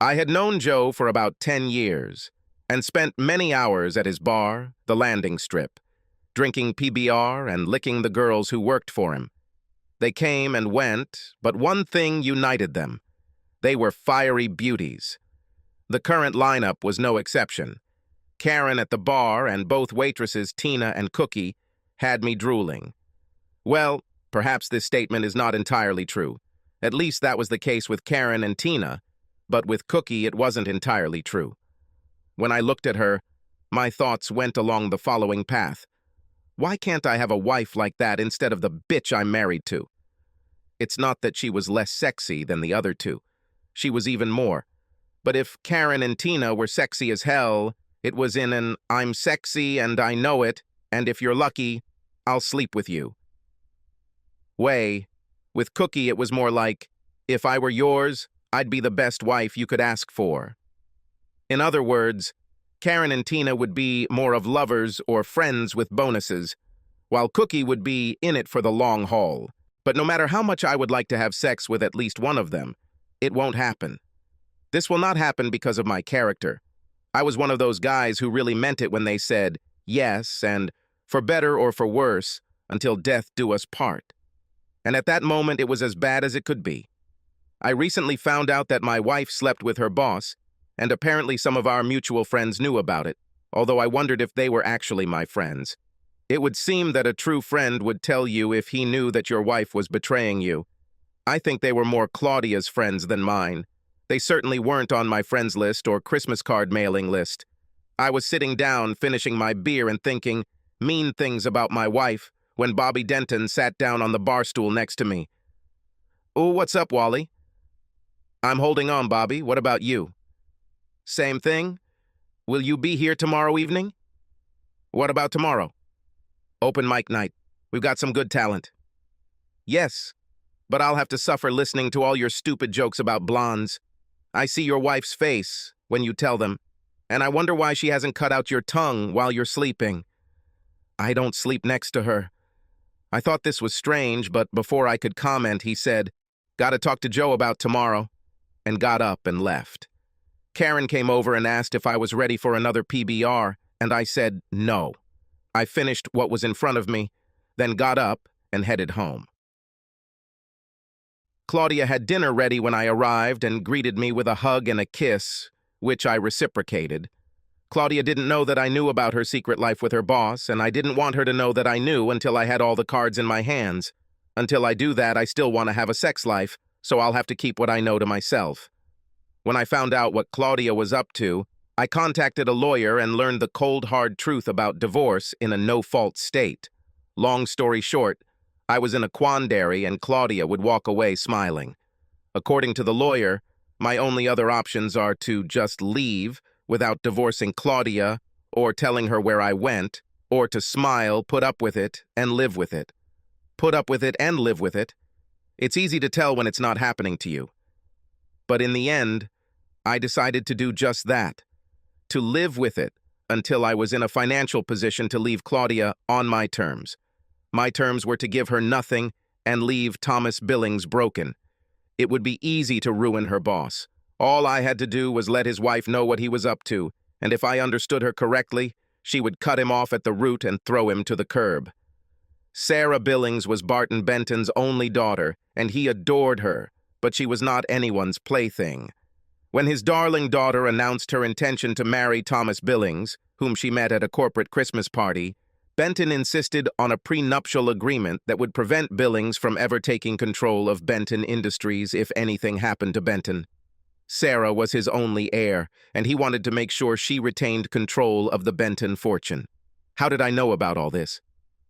I had known Joe for about 10 years and spent many hours at his bar, the landing strip, drinking PBR and licking the girls who worked for him. They came and went, but one thing united them. They were fiery beauties. The current lineup was no exception. Karen at the bar and both waitresses, Tina and Cookie, had me drooling. Well, perhaps this statement is not entirely true. At least that was the case with Karen and Tina, but with Cookie it wasn't entirely true. When I looked at her, my thoughts went along the following path. Why can't I have a wife like that instead of the bitch I'm married to? It's not that she was less sexy than the other two. She was even more. But if Karen and Tina were sexy as hell, it was in an I'm sexy and I know it, and if you're lucky, I'll sleep with you way. With Cookie, it was more like, if I were yours, I'd be the best wife you could ask for. In other words, Karen and Tina would be more of lovers or friends with bonuses, while Cookie would be in it for the long haul. But no matter how much I would like to have sex with at least one of them, it won't happen. This will not happen because of my character. I was one of those guys who really meant it when they said yes and for better or for worse until death do us part. And at that moment, it was as bad as it could be. I recently found out that my wife slept with her boss, and apparently some of our mutual friends knew about it, although I wondered if they were actually my friends. It would seem that a true friend would tell you if he knew that your wife was betraying you. I think they were more Claudia's friends than mine. They certainly weren't on my friends list or Christmas card mailing list. I was sitting down, finishing my beer and thinking mean things about my wife when Bobby Denton sat down on the bar stool next to me. "Oh, what's up, Wally?" "I'm holding on, Bobby. What about you?" "Same thing. Will you be here tomorrow evening?" "What about tomorrow?" "Open mic night. We've got some good talent." "Yes, but I'll have to suffer listening to all your stupid jokes about blondes. I see your wife's face when you tell them, and I wonder why she hasn't cut out your tongue while you're sleeping." "I don't sleep next to her." I thought this was strange, but before I could comment, he said, "Gotta talk to Joe about tomorrow," and got up and left. Karen came over and asked if I was ready for another PBR, and I said no. I finished what was in front of me, then got up and headed home. Claudia had dinner ready when I arrived and greeted me with a hug and a kiss, which I reciprocated. Claudia didn't know that I knew about her secret life with her boss, and I didn't want her to know that I knew until I had all the cards in my hands. Until I do that, I still want to have a sex life, so I'll have to keep what I know to myself. When I found out what Claudia was up to, I contacted a lawyer and learned the cold, hard truth about divorce in a no-fault state. Long story short, I was in a quandary and Claudia would walk away smiling. According to the lawyer, my only other options are to just leave without divorcing Claudia or telling her where I went, or to smile, put up with it, and live with it. Put up with it and live with it. It's easy to tell when it's not happening to you. But in the end, I decided to do just that, to live with it until I was in a financial position to leave Claudia on my terms. My terms were to give her nothing and leave Thomas Billings broken. It would be easy to ruin her boss. All I had to do was let his wife know what he was up to, and if I understood her correctly, she would cut him off at the root and throw him to the curb. Sarah Billings was Barton Benton's only daughter, and he adored her, but she was not anyone's plaything. When his darling daughter announced her intention to marry Thomas Billings, whom she met at a corporate Christmas party, Benton insisted on a prenuptial agreement that would prevent Billings from ever taking control of Benton Industries if anything happened to Benton. Sarah was his only heir, and he wanted to make sure she retained control of the Benton fortune. How did I know about all this?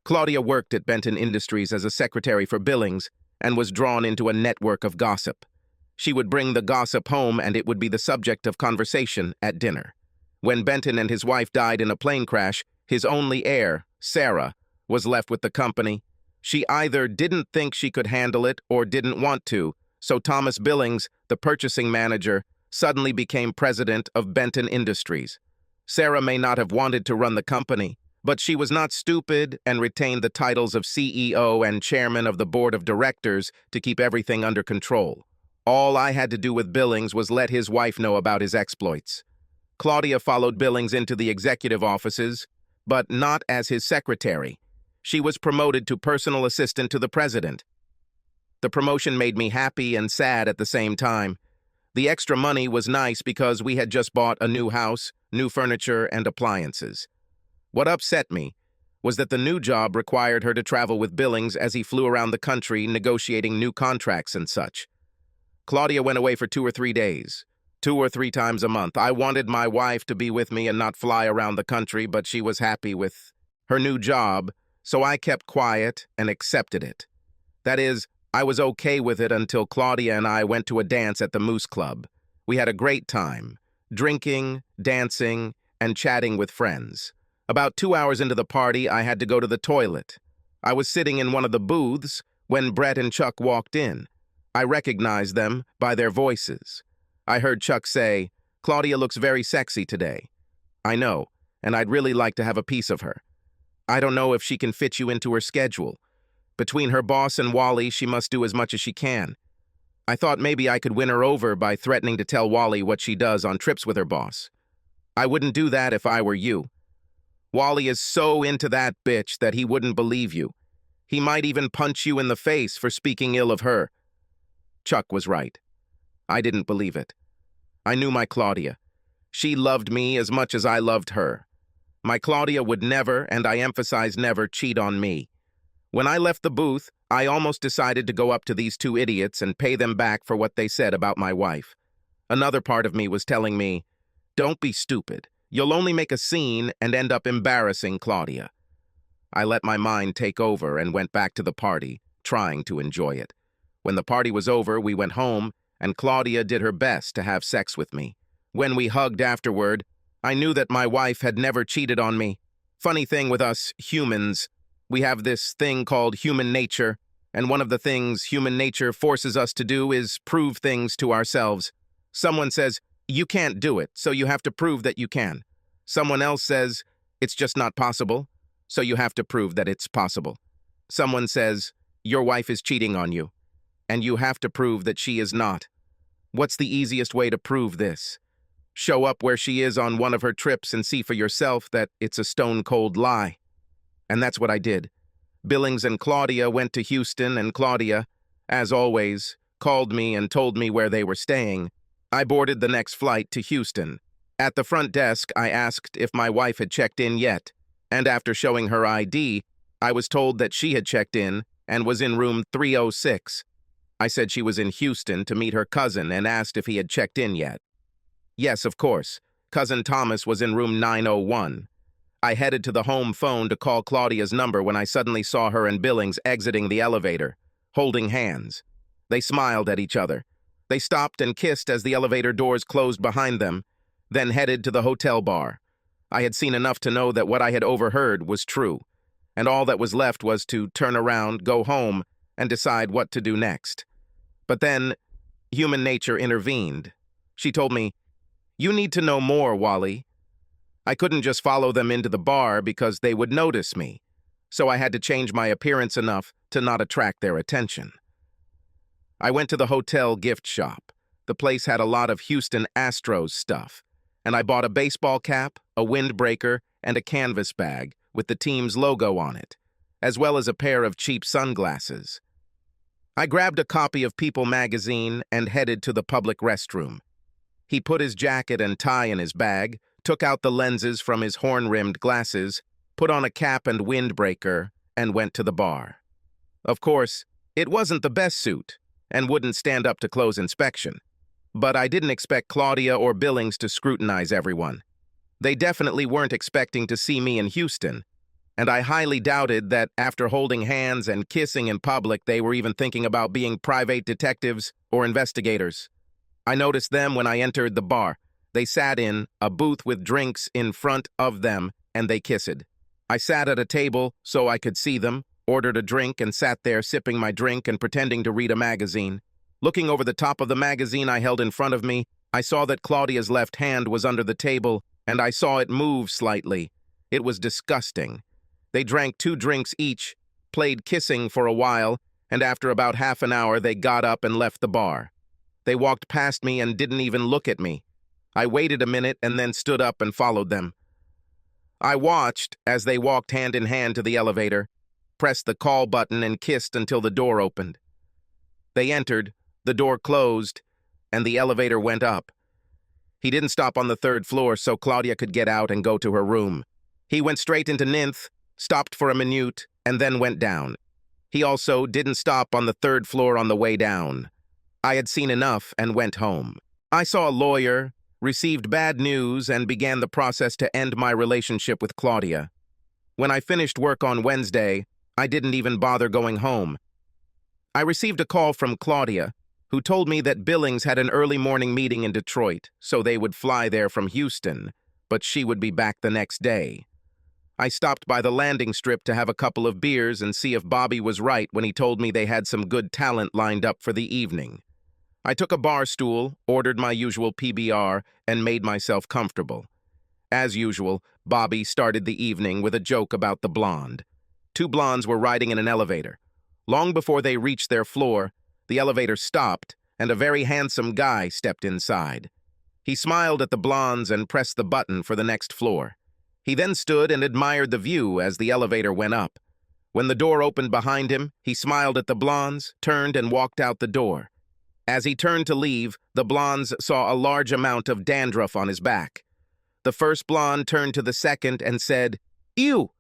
Claudia worked at Benton Industries as a secretary for Billings and was drawn into a network of gossip. She would bring the gossip home and it would be the subject of conversation at dinner. When Benton and his wife died in a plane crash, his only heir, Sarah, was left with the company. She either didn't think she could handle it or didn't want to, so Thomas Billings, the purchasing manager, suddenly became president of Benton Industries. Sarah may not have wanted to run the company, but she was not stupid and retained the titles of CEO and chairman of the board of directors to keep everything under control. All I had to do with Billings was let his wife know about his exploits. Claudia followed Billings into the executive offices, but not as his secretary. She was promoted to personal assistant to the president. The promotion made me happy and sad at the same time. The extra money was nice because we had just bought a new house, new furniture, and appliances. What upset me was that the new job required her to travel with Billings as he flew around the country negotiating new contracts and such. Claudia went away for 2 or 3 days, 2 or 3 times a month. I wanted my wife to be with me and not fly around the country, but she was happy with her new job, so I kept quiet and accepted it. That is, I was okay with it until Claudia and I went to a dance at the Moose Club. We had a great time, drinking, dancing, and chatting with friends. About 2 hours into the party, I had to go to the toilet. I was sitting in one of the booths when Brett and Chuck walked in. I recognized them by their voices. I heard Chuck say, "Claudia looks very sexy today." I know, and I'd really like to have a piece of her. I don't know if she can fit you into her schedule. Between her boss and Wally, she must do as much as she can. I thought maybe I could win her over by threatening to tell Wally what she does on trips with her boss. I wouldn't do that if I were you. Wally is so into that bitch that he wouldn't believe you. He might even punch you in the face for speaking ill of her. Chuck was right. I didn't believe it. I knew my Claudia. She loved me as much as I loved her. My Claudia would never, and I emphasize never, cheat on me. When I left the booth, I almost decided to go up to these 2 idiots and pay them back for what they said about my wife. Another part of me was telling me, "Don't be stupid. You'll only make a scene and end up embarrassing Claudia." I let my mind take over and went back to the party, trying to enjoy it. When the party was over, we went home, and Claudia did her best to have sex with me. When we hugged afterward, I knew that my wife had never cheated on me. Funny thing with us humans, we have this thing called human nature, and one of the things human nature forces us to do is prove things to ourselves. Someone says, "You can't do it, so you have to prove that you can." Someone else says, "It's just not possible, so you have to prove that it's possible." Someone says, "Your wife is cheating on you," and you have to prove that she is not. What's the easiest way to prove this? Show up where she is on one of her trips and see for yourself that it's a stone-cold lie. And that's what I did. Billings and Claudia went to Houston, and Claudia, as always, called me and told me where they were staying. I boarded the next flight to Houston. At the front desk, I asked if my wife had checked in yet, and after showing her ID, I was told that she had checked in and was in room 306. I said she was in Houston to meet her cousin and asked if he had checked in yet. Yes, of course. Cousin Thomas was in room 901. I headed to the home phone to call Claudia's number when I suddenly saw her and Billings exiting the elevator, holding hands. They smiled at each other. They stopped and kissed as the elevator doors closed behind them, then headed to the hotel bar. I had seen enough to know that what I had overheard was true, and all that was left was to turn around, go home, and decide what to do next. But then, human nature intervened. She told me, "You need to know more, Wally." I couldn't just follow them into the bar because they would notice me, so I had to change my appearance enough to not attract their attention. I went to the hotel gift shop. The place had a lot of Houston Astros stuff, and I bought a baseball cap, a windbreaker, and a canvas bag with the team's logo on it, as well as a pair of cheap sunglasses. I grabbed a copy of People magazine and headed to the public restroom. He put his jacket and tie in his bag, took out the lenses from his horn-rimmed glasses, put on a cap and windbreaker, and went to the bar. Of course, it wasn't the best suit, and wouldn't stand up to close inspection. But I didn't expect Claudia or Billings to scrutinize everyone. They definitely weren't expecting to see me in Houston, and I highly doubted that after holding hands and kissing in public, they were even thinking about being private detectives or investigators. I noticed them when I entered the bar. They sat in a booth with drinks in front of them, and they kissed. I sat at a table so I could see them, ordered a drink, and sat there sipping my drink and pretending to read a magazine. Looking over the top of the magazine I held in front of me, I saw that Claudia's left hand was under the table, and I saw it move slightly. It was disgusting. They drank 2 drinks each, played kissing for a while, and after about half an hour they got up and left the bar. They walked past me and didn't even look at me. I waited a minute and then stood up and followed them. I watched as they walked hand in hand to the elevator, pressed the call button and kissed until the door opened. They entered, the door closed, and the elevator went up. He didn't stop on the third floor so Claudia could get out and go to her room. He went straight into ninth, stopped for a minute, and then went down. He also didn't stop on the third floor on the way down. I had seen enough and went home. I saw a lawyer, received bad news, and began the process to end my relationship with Claudia. When I finished work on Wednesday, I didn't even bother going home. I received a call from Claudia, who told me that Billings had an early morning meeting in Detroit, so they would fly there from Houston, but she would be back the next day. I stopped by the landing strip to have a couple of beers and see if Bobby was right when he told me they had some good talent lined up for the evening. I took a bar stool, ordered my usual PBR, and made myself comfortable. As usual, Bobby started the evening with a joke about the blonde. Two blondes were riding in an elevator. Long before they reached their floor, the elevator stopped, and a very handsome guy stepped inside. He smiled at the blondes and pressed the button for the next floor. He then stood and admired the view as the elevator went up. When the door opened behind him, he smiled at the blondes, turned and walked out the door. As he turned to leave, the blondes saw a large amount of dandruff on his back. The first blonde turned to the second and said, "Ew!"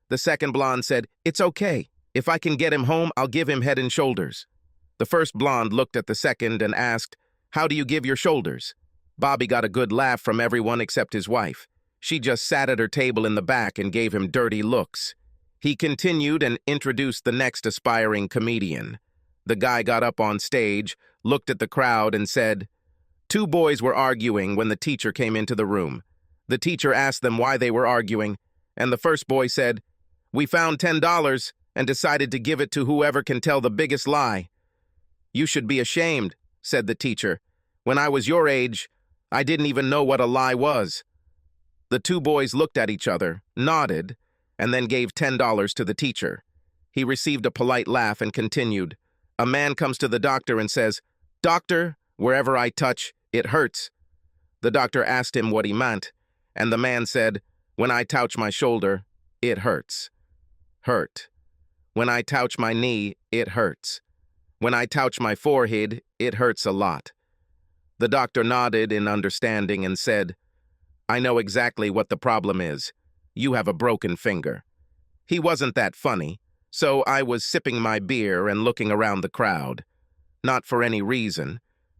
The second blonde said, "It's okay. If I can get him home, I'll give him head and shoulders." The first blonde looked at the second and asked, "How do you give your shoulders?" Bobby got a good laugh from everyone except his wife. She just sat at her table in the back and gave him dirty looks. He continued and introduced the next aspiring comedian. The guy got up on stage, looked at the crowd, and said, "Two boys were arguing when the teacher came into the room. The teacher asked them why they were arguing, and the first boy said, 'We found $10 and decided to give it to whoever can tell the biggest lie.' 'You should be ashamed,' said the teacher. 'When I was your age, I didn't even know what a lie was.' The two boys looked at each other, nodded, and then gave $10 to the teacher. He received a polite laugh and continued. A man comes to the doctor and says, 'Doctor, wherever I touch, it hurts.' The doctor asked him what he meant, and the man said, 'When I touch my shoulder, it hurts.' Hurt. When I touch my knee, it hurts. When I touch my forehead, it hurts a lot." The doctor nodded in understanding and said, "I know exactly what the problem is. You have a broken finger." He wasn't that funny, so I was sipping my beer and looking around the crowd. Not for any reason,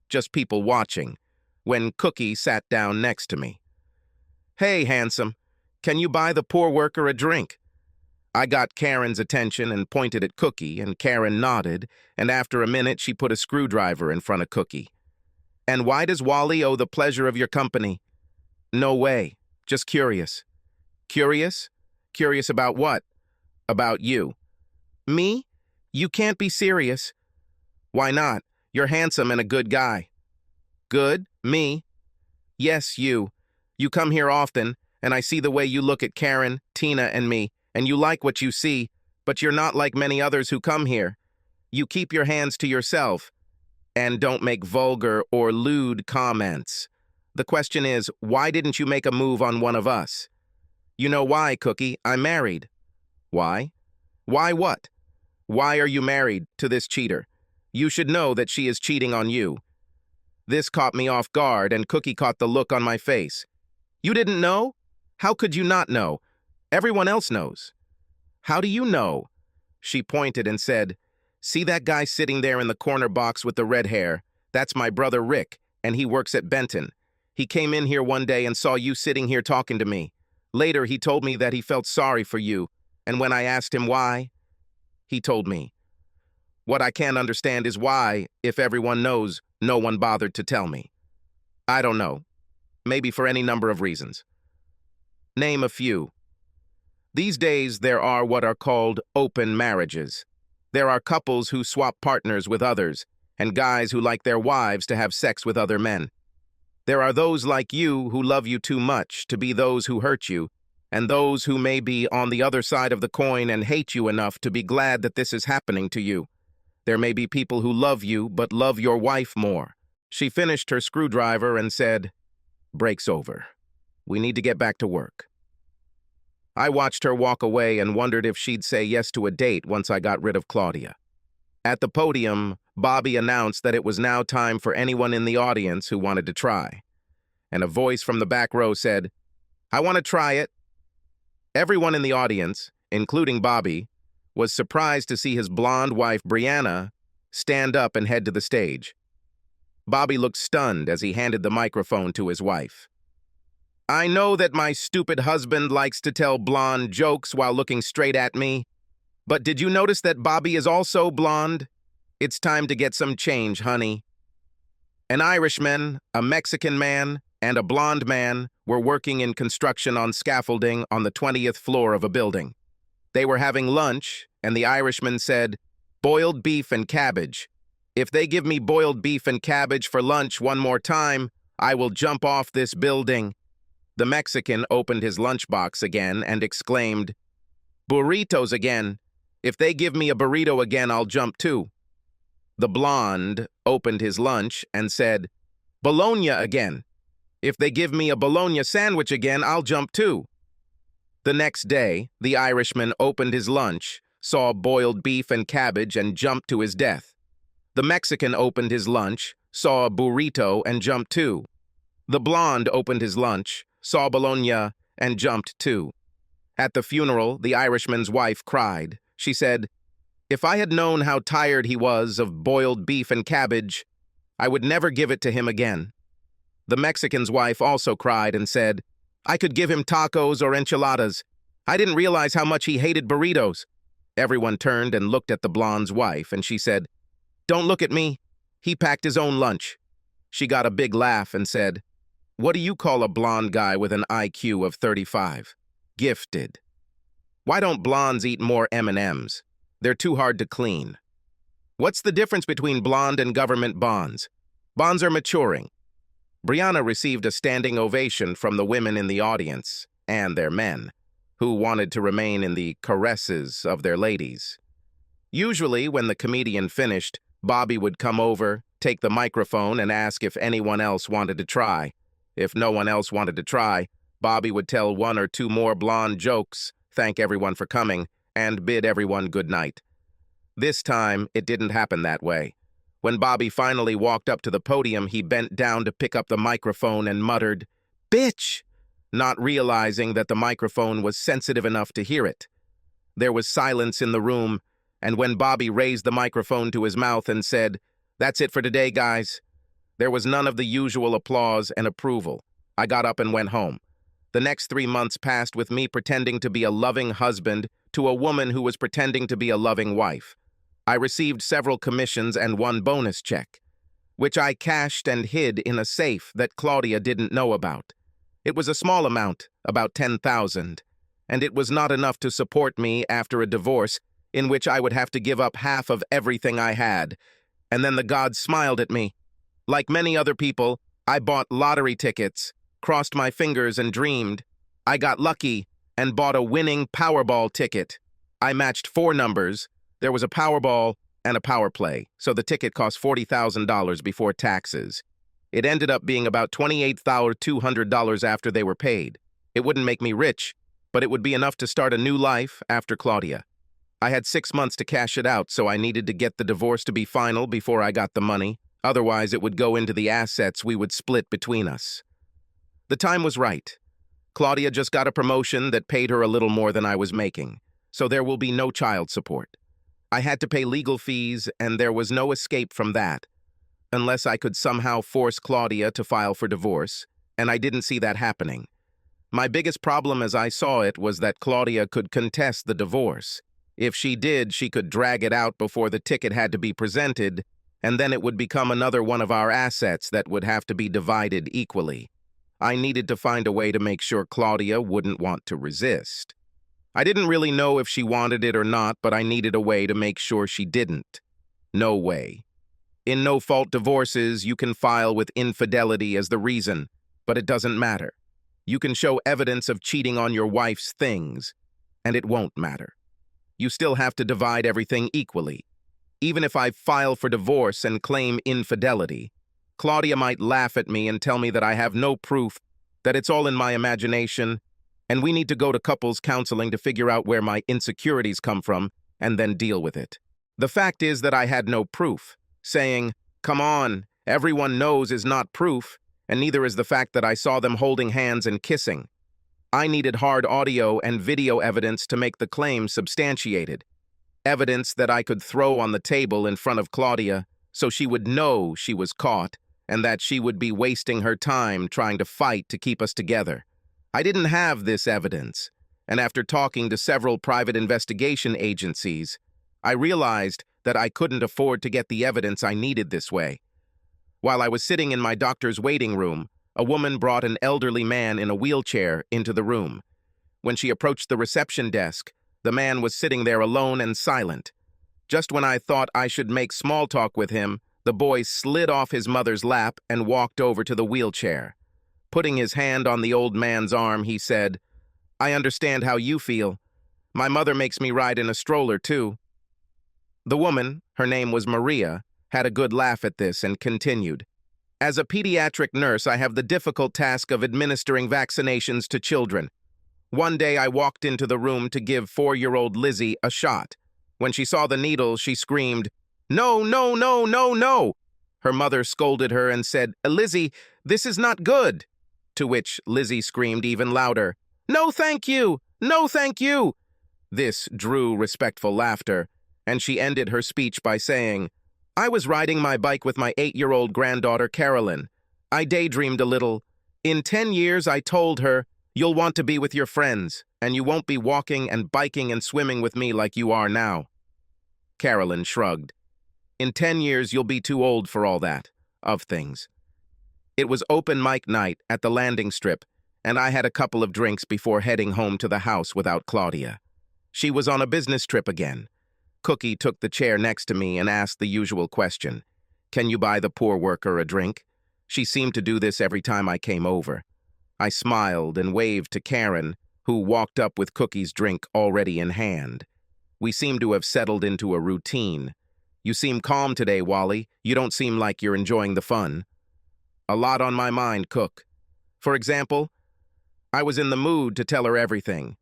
just people watching, when Cookie sat down next to me. "Hey, handsome, can you buy the poor worker a drink?" I got Karen's attention and pointed at Cookie, and Karen nodded, and after a minute she put a screwdriver in front of Cookie. "And why does Wally owe the pleasure of your company?" "No way. Just curious." "Curious? Curious about what?" "About you." "Me? You can't be serious." "Why not? You're handsome and a good guy." "Good? Me?" "Yes, you. You come here often, and I see the way you look at Karen, Tina, and me, and you like what you see, but you're not like many others who come here. You keep your hands to yourself, and don't make vulgar or lewd comments. The question is, why didn't you make a move on one of us?" "You know why, Cookie? I'm married." "Why?" "Why what?" "Why are you married to this cheater? You should know that she is cheating on you." This caught me off guard, and Cookie caught the look on my face. "You didn't know? How could you not know? Everyone else knows." "How do you know?" She pointed and said, "See that guy sitting there in the corner box with the red hair? That's my brother Rick, and he works at Benton. He came in here one day and saw you sitting here talking to me. Later, he told me that he felt sorry for you, and when I asked him why, he told me. What I can't understand is why, if everyone knows, no one bothered to tell me. I don't know. Maybe for any number of reasons. Name a few. These days, there are what are called open marriages. There are couples who swap partners with others, and guys who like their wives to have sex with other men. There are those like you who love you too much to be those who hurt you, and those who may be on the other side of the coin and hate you enough to be glad that this is happening to you. There may be people who love you but love your wife more. She finished her screwdriver and said, "Break's over. We need to get back to work." I watched her walk away and wondered if she'd say yes to a date once I got rid of Claudia. At the podium, Bobby announced that it was now time for anyone in the audience who wanted to try. And a voice from the back row said, "I want to try it." Everyone in the audience, including Bobby, was surprised to see his blonde wife, Brianna, stand up and head to the stage. Bobby looked stunned as he handed the microphone to his wife. "I know that my stupid husband likes to tell blonde jokes while looking straight at me, but did you notice that Bobby is also blonde? It's time to get some change, honey." An Irishman, a Mexican man, and a blonde man were working in construction on scaffolding on the 20th floor of a building. They were having lunch, and the Irishman said, "Boiled beef and cabbage. If they give me boiled beef and cabbage for lunch one more time, I will jump off this building." The Mexican opened his lunchbox again and exclaimed, "Burritos again. If they give me a burrito again, I'll jump too." The blonde opened his lunch and said, "Bologna again. If they give me a bologna sandwich again, I'll jump too." The next day, the Irishman opened his lunch, saw boiled beef and cabbage, and jumped to his death. The Mexican opened his lunch, saw a burrito, and jumped too. The blonde opened his lunch, saw bologna, and jumped too. At the funeral, the Irishman's wife cried. She said, "If I had known how tired he was of boiled beef and cabbage, I would never give it to him again." The Mexican's wife also cried and said, "I could give him tacos or enchiladas. I didn't realize how much he hated burritos." Everyone turned and looked at the blonde's wife, and she said, "Don't look at me. He packed his own lunch." She got a big laugh and said, "What do you call a blonde guy with an IQ of 35? Gifted. Why don't blondes eat more M&Ms? They're too hard to clean." What's the difference between blonde and government bonds? Bonds are maturing. Brianna received a standing ovation from the women in the audience and their men, who wanted to remain in the caresses of their ladies. Usually, when the comedian finished, Bobby would come over, take the microphone, and ask if anyone else wanted to try. If no one else wanted to try, Bobby would tell one or two more blonde jokes, thank everyone for coming, and bid everyone good night. This time, it didn't happen that way. When Bobby finally walked up to the podium, he bent down to pick up the microphone and muttered, "Bitch!" not realizing that the microphone was sensitive enough to hear it. There was silence in the room, and when Bobby raised the microphone to his mouth and said, "That's it for today, guys," there was none of the usual applause and approval. I got up and went home. The next 3 months passed with me pretending to be a loving husband to a woman who was pretending to be a loving wife. I received several commissions and one bonus check, which I cashed and hid in a safe that Claudia didn't know about. It was a small amount, about $10,000, and it was not enough to support me after a divorce in which I would have to give up half of everything I had. And then the gods smiled at me. Like many other people, I bought lottery tickets, crossed my fingers and dreamed. I got lucky and bought a winning Powerball ticket. I matched 4 numbers. There was a Powerball and a Power Play, so the ticket cost $40,000 before taxes. It ended up being about $28,200 after they were paid. It wouldn't make me rich, but it would be enough to start a new life after Claudia. I had 6 months to cash it out, so I needed to get the divorce to be final before I got the money. Otherwise, it would go into the assets we would split between us. The time was right. Claudia just got a promotion that paid her a little more than I was making, so there will be no child support. I had to pay legal fees, and there was no escape from that, unless I could somehow force Claudia to file for divorce, and I didn't see that happening. My biggest problem as I saw it was that Claudia could contest the divorce. If she did, she could drag it out before the ticket had to be presented, and then it would become another one of our assets that would have to be divided equally. I needed to find a way to make sure Claudia wouldn't want to resist. I didn't really know if she wanted it or not, but I needed a way to make sure she didn't. No way. In no-fault divorces, you can file with infidelity as the reason, but it doesn't matter. You can show evidence of cheating on your wife's things, and it won't matter. You still have to divide everything equally. Even if I file for divorce and claim infidelity, Claudia might laugh at me and tell me that I have no proof, that it's all in my imagination, and we need to go to couples counseling to figure out where my insecurities come from and then deal with it. The fact is that I had no proof. Saying, "Come on, everyone knows," is not proof, and neither is the fact that I saw them holding hands and kissing. I needed hard audio and video evidence to make the claim substantiated. Evidence that I could throw on the table in front of Claudia so she would know she was caught and that she would be wasting her time trying to fight to keep us together. I didn't have this evidence, and after talking to several private investigation agencies, I realized that I couldn't afford to get the evidence I needed this way. While I was sitting in my doctor's waiting room, a woman brought an elderly man in a wheelchair into the room. When she approached the reception desk, the man was sitting there alone and silent. Just when I thought I should make small talk with him, the boy slid off his mother's lap and walked over to the wheelchair. Putting his hand on the old man's arm, he said, "I understand how you feel. My mother makes me ride in a stroller, too." The woman, her name was Maria, had a good laugh at this and continued, "As a pediatric nurse, I have the difficult task of administering vaccinations to children. One day I walked into the room to give 4-year-old Lizzie a shot. When she saw the needle, she screamed, 'No, no, no, no, no!' Her mother scolded her and said, 'Lizzie, this is not good.' To which Lizzie screamed even louder, 'No, thank you! No, thank you!' This drew respectful laughter, and she ended her speech by saying, 'I was riding my bike with my 8-year-old granddaughter, Carolyn. I daydreamed a little. In 10 years, I told her, you'll want to be with your friends, and you won't be walking and biking and swimming with me like you are now.' Carolyn shrugged. 'In 10 years, you'll be too old for all that, of things.' It was open mic night at the landing strip, and I had a couple of drinks before heading home to the house without Claudia. She was on a business trip again. Cookie took the chair next to me and asked the usual question, 'Can you buy the poor worker a drink?' She seemed to do this every time I came over. I smiled and waved to Karen, who walked up with Cookie's drink already in hand. We seemed to have settled into a routine. 'You seem calm today, Wally. You don't seem like you're enjoying the fun.' 'A lot on my mind, Cook. For example, I was in the mood to tell her everything.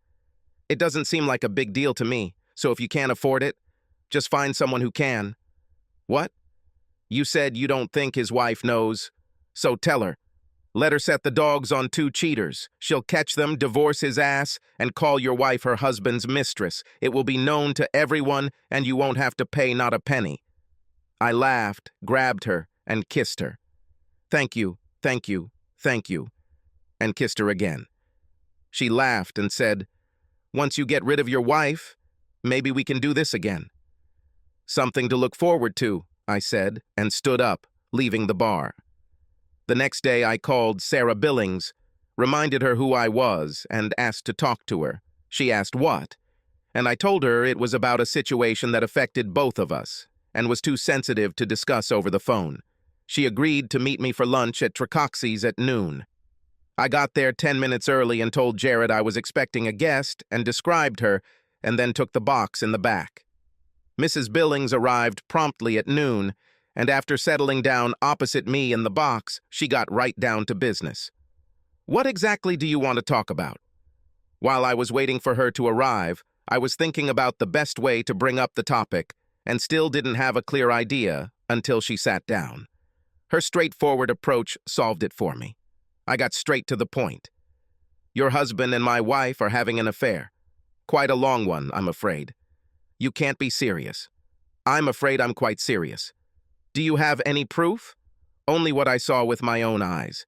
It doesn't seem like a big deal to me, so if you can't afford it, just find someone who can.' 'What? You said you don't think his wife knows, so tell her. Let her set the dogs on 2 cheaters. She'll catch them, divorce his ass, and call your wife her husband's mistress. It will be known to everyone, and you won't have to pay not a penny.' I laughed, grabbed her, and kissed her. 'Thank you, thank you, thank you,' and kissed her again. She laughed and said, 'Once you get rid of your wife, maybe we can do this again.' 'Something to look forward to,' I said, and stood up, leaving the bar. The next day I called Sarah Billings, reminded her who I was, and asked to talk to her. She asked what, and I told her it was about a situation that affected both of us, and was too sensitive to discuss over the phone. She agreed to meet me for lunch at Tricoxi's at noon. I got there 10 minutes early and told Jared I was expecting a guest and described her, and then took the box in the back. Mrs. Billings arrived promptly at noon, and after settling down opposite me in the box, she got right down to business. 'What exactly do you want to talk about?' While I was waiting for her to arrive, I was thinking about the best way to bring up the topic, and still didn't have a clear idea until she sat down. Her straightforward approach solved it for me. I got straight to the point. 'Your husband and my wife are having an affair. Quite a long one, I'm afraid. You can't be serious.' 'I'm afraid I'm quite serious.' 'Do you have any proof?' 'Only what I saw with my own eyes.'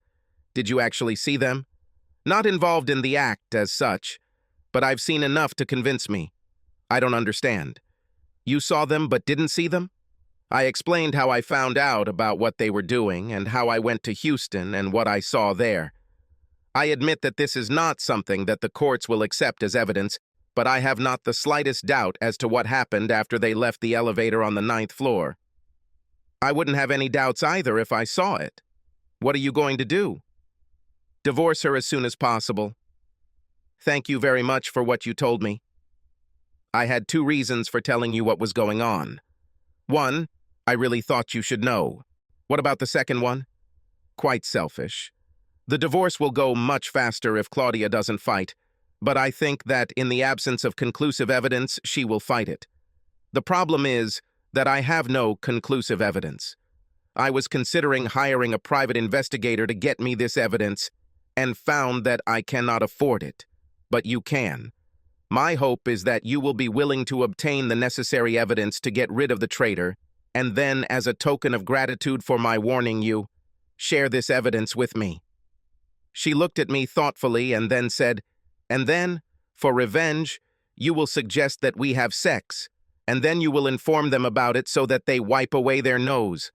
'Did you actually see them?' 'Not involved in the act as such, but I've seen enough to convince me.' 'I don't understand.' 'You saw them but didn't see them?' I explained how I found out about what they were doing and how I went to Houston and what I saw there. I admit that this is not something that the courts will accept as evidence, but I have not the slightest doubt as to what happened after they left the elevator on the 9th floor. I wouldn't have any doubts either if I saw it. What are you going to do?' 'Divorce her as soon as possible.' 'Thank you very much for what you told me. I had 2 reasons for telling you what was going on. 1, I really thought you should know. What about the second one? quite selfish. The divorce will go much faster if Claudia doesn't fight, but I think that in the absence of conclusive evidence, she will fight it. The problem is that I have no conclusive evidence. I was considering hiring a private investigator to get me this evidence and found that I cannot afford it. But you can. My hope is that you will be willing to obtain the necessary evidence to get rid of the traitor, and then, as a token of gratitude for my warning you, share this evidence with me. She looked at me thoughtfully and then said, "And then, for revenge, you will suggest that we have sex, and then you will inform them about it so that they wipe away their nose."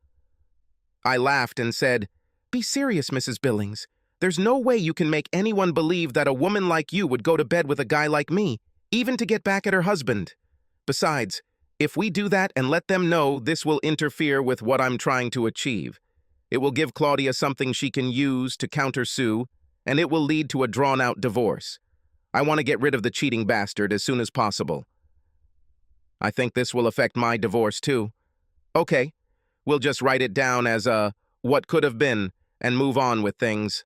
I laughed and said, "Be serious, Mrs. Billings. There's no way you can make anyone believe that a woman like you would go to bed with a guy like me, even to get back at her husband. Besides, if we do that and let them know, this will interfere with what I'm trying to achieve. It will give Claudia something she can use to countersue, and it will lead to a drawn-out divorce. I want to get rid of the cheating bastard as soon as possible. I think this will affect my divorce, too. Okay, we'll just write it down as a what could have been and move on with things."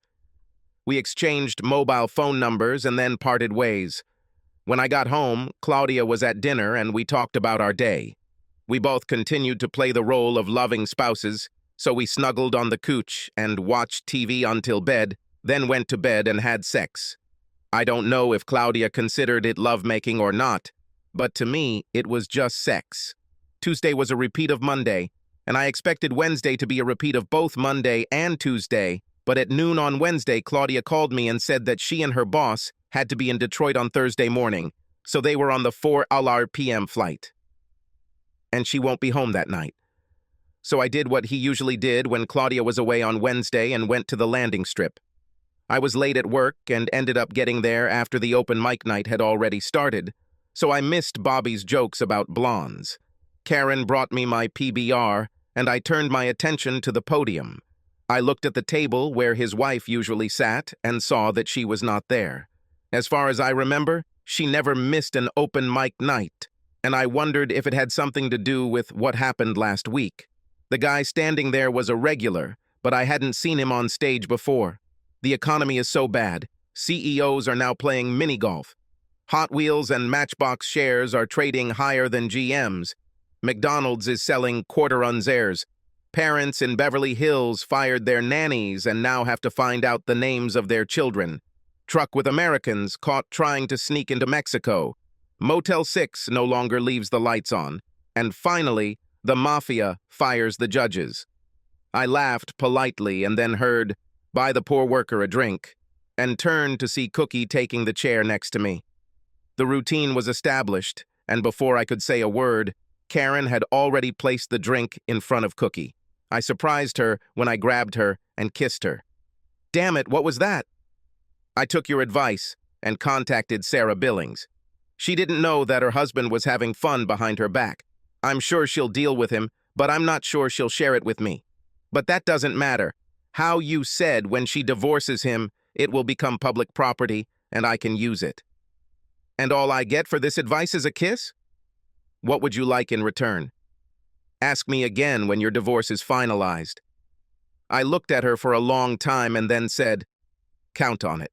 We exchanged mobile phone numbers and then parted ways. When I got home, Claudia was at dinner and we talked about our day. We both continued to play the role of loving spouses, so we snuggled on the couch and watched TV until bed, then went to bed and had sex. I don't know if Claudia considered it lovemaking or not, but to me, it was just sex. Tuesday was a repeat of Monday, and I expected Wednesday to be a repeat of both Monday and Tuesday, but at noon on Wednesday, Claudia called me and said that she and her boss had to be in Detroit on Thursday morning, so they were on the 4 p.m. flight. And she won't be home that night. So I did what he usually did when Claudia was away on Wednesday and went to the landing strip. I was late at work and ended up getting there after the open mic night had already started, so I missed Bobby's jokes about blondes. Karen brought me my PBR, and I turned my attention to the podium. I looked at the table where his wife usually sat and saw that she was not there. As far as I remember, she never missed an open mic night, and I wondered if it had something to do with what happened last week. The guy standing there was a regular, but I hadn't seen him on stage before. The economy is so bad. CEOs are now playing mini-golf. Hot Wheels and Matchbox shares are trading higher than GM's. McDonald's is selling quarter-unzares. Parents in Beverly Hills fired their nannies and now have to find out the names of their children. Truck with Americans caught trying to sneak into Mexico. Motel 6 no longer leaves the lights on. And finally, the mafia fires the judges. I laughed politely and then heard, "Buy the poor worker a drink," and turned to see Cookie taking the chair next to me. The routine was established, and before I could say a word, Karen had already placed the drink in front of Cookie. I surprised her when I grabbed her and kissed her. "Damn it, what was that?" I took your advice and contacted Sarah Billings. She didn't know that her husband was having fun behind her back. I'm sure she'll deal with him, but I'm not sure she'll share it with me. But that doesn't matter. How you said when she divorces him, it will become public property and I can use it. And all I get for this advice is a kiss? What would you like in return? Ask me again when your divorce is finalized. I looked at her for a long time and then said, "Count on it."